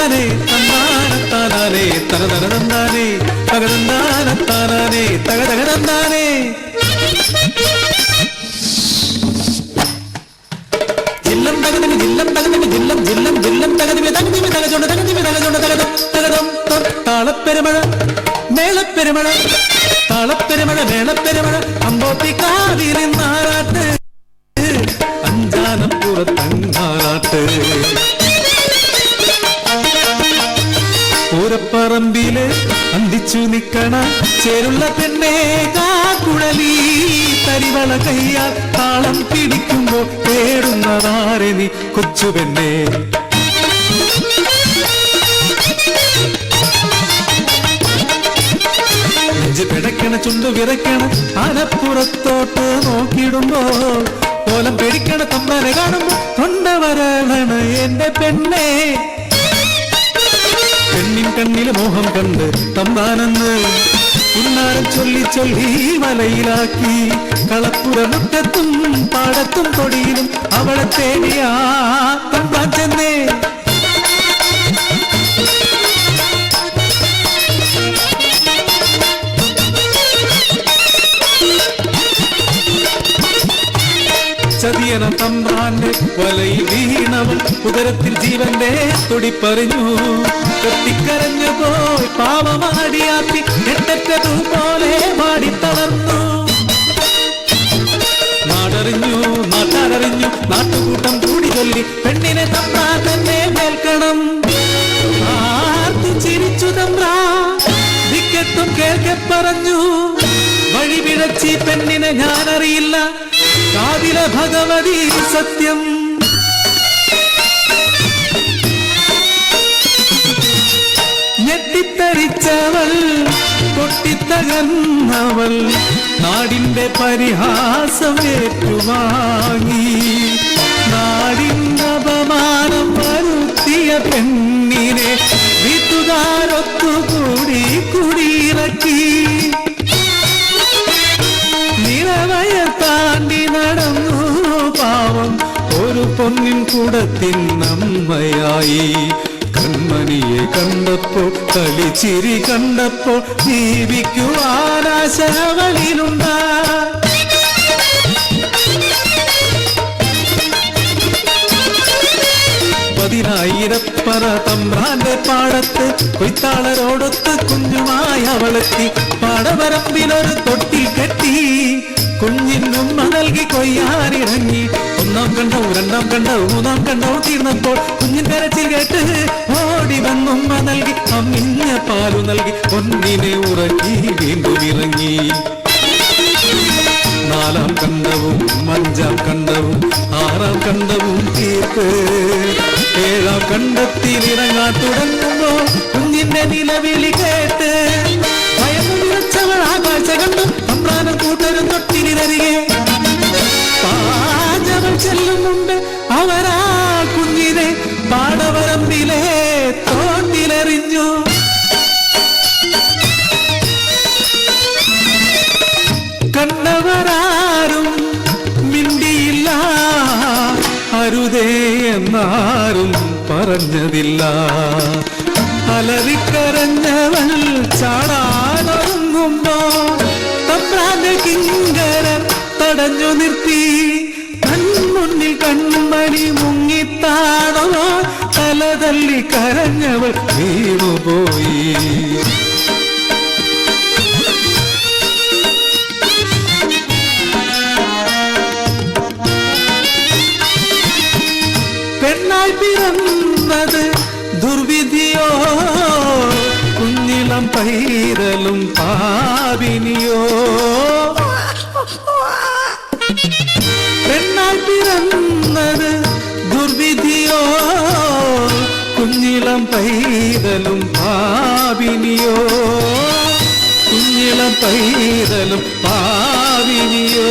തകതകതന്താനേ തന്താനത്താനേ തകതകതന്താനേ തകതന്താനത്താനേ തകതകതന്താനേ. ജില്ലം തകതിമി ജില്ലം തകതിമി ജില്ലം ജില്ലം ജില്ലം തകതിമി തകതിമി തകചോണ്ട് തകതിമി തകചോണ്ട് തകതം തകതം താളപ്പെരുമഴ മേളപ്പെരുമഴ താളപ്പെരുമഴ മേളപ്പെരുമഴ അമ്പോത്തിക്കാവിലിന്നാറാട്ട് അഞ്ചാനപ്പുറത്തങ്ങാറാട്ട്. പൂരപ്പറമ്പില് അന്തിച്ചു നിക്കണ ചേരുള്ള പെണ്ണേ കാക്കുഴലി തരിവള കയ്യാൽ താളം പിടിക്കുമ്പോൾ പേടുന്നതാരെ നീ കൊച്ചു പെണ്ണേ. നെഞ്ച് പിടയ്ക്കണ ചുണ്ടു വിറയ്ക്കണ ആനപ്പുറത്തോട്ട് നോക്കിയിടുമ്പോ കോലം പേടിക്കണ തമ്പാനെ കാണുമ്പോ തൊണ്ട വരണ എന്റെ പെണ്ണേ. പെണ്ണിൻ കണ്ണില് മോഹം കണ്ട് തമ്പാനെന്ന് ഉന്നാരം ചൊല്ലി ചൊല്ലി വലയിലാക്കി കളപ്പുര മുറ്റത്തും പാടത്തും തൊടിയിലും അവളെ തേടിയാ തമ്പാൻ ചെന്നേ. ചതിയന തമ്പാന്റെ വലയിൽ വീണവൻ ഉദരത്തിൽ ജീവന്റെ തുടിപ്പറിഞ്ഞു. കെട്ടിക്കരഞ്ഞു പോയി പാവമാടിയാത്തി എട്ടറ്റതുപോലെ മാടിത്തളർന്നു. നാടറിഞ്ഞു നാട്ടാരറിഞ്ഞു നാട്ടുകൂട്ടം കൂടി ചൊല്ലി പെണ്ണിനെ തമ്പാൻ തന്നെ കേൾക്കണം. ആർത്തു ചിരിച്ചു തമ്പ്രാ ദിക്കെത്തും കേൾക്കെ പറഞ്ഞു. വഴി പിഴച്ചി പെണ്ണിനെ ഞാനറിയില്ല കാവില ഭഗവതി സത്യം. ഞെട്ടിത്തരിച്ചവൾ പൊട്ടിത്തകർന്നവൾ നാടിന്റെ പരിഹാസം ഏറ്റുവാങ്ങി. നാടിന്റെ അപമാനം വരുത്തിയ പെണ്ണിനെ വീട്ടുകാരൊത്തുകൂടി കുടിയിറക്കി. നിറവയ താണ്ടി നടന്നു പാവം ഒരു പൊന്നിൻ കൂടത്തിൻ അമ്മയായി. കൺമണിയെ കണ്ടപ്പോ കളിച്ചിരി കണ്ടപ്പോ ജീവിക്കുവാനാശവളിലുണ്ടാ. പതിനായിരപ്പറ തമ്പ്രാന്റെ പാടത്ത് കൊയ്ത്താളരോടൊത്ത് കുഞ്ഞുമായി അവളെത്തി. പാടവരമ്പിലൊരു തൊട്ടിൽ കെട്ടി കുഞ്ഞിനുമ്മ നൽകി കൊയ്യാനിറങ്ങി. ഒന്നാം കണ്ടവും രണ്ടാം കണ്ടവും മൂന്നാം കണ്ടവും തീർന്നപ്പോൾ കുഞ്ഞിൻ കരച്ചിൽ കേട്ട് ഓടി വന്നുമ്മ നൽകി. അമ്മിഞ്ഞ പാലു നൽകി പൊന്നിനെ ഉറക്കി വീണ്ടും ഇറങ്ങി. നാലാം കണ്ടവും അഞ്ചാം കണ്ടവും ആറാം കണ്ടവും തീർത്ത് ഏഴാം കണ്ടത്തിൽ ഇറങ്ങാൻ തുടങ്ങുമ്പോ കുഞ്ഞിന്റെ നിലവിളി കേട്ട് ഭയന്നു വിറച്ചവൾ ആകാശ കണ്ടു. തമ്പ്രാനും കൂട്ടരും തൊട്ടിരി തരികെ പാചവൾ ചെല്ലും മുമ്പ് അവരാ കുഞ്ഞിനെ പാടവരമ്പിലെ തോട്ടിലെറിഞ്ഞു. കണ്ടവരാരും മിണ്ടിയില്ല, അരുതേ എന്നാരും പറഞ്ഞതില്ല. അലറിക്കരഞ്ഞവൾ ചാടാനൊരുങ്ങുമ്പോ തമ്പ്രാന്റെ കിങ്കരർ തടഞ്ഞു നിർത്തി. കൺമുന്നിൽ കൺമണി മുങ്ങിത്താണോ തല തല്ലി കരഞ്ഞവൾ വീണുപോയി. പെണ്ണായി പിറന്നത് ദുർവിധിയോ കുഞ്ഞിളം പൈതലും പാപിനിയോ. പെണ്ണായി പിറന്നത് ദുർവിധിയോ കുഞ്ഞിളം പൈതലും പാപിനിയോ. കുഞ്ഞിളം പൈതലും പാപിനിയോ.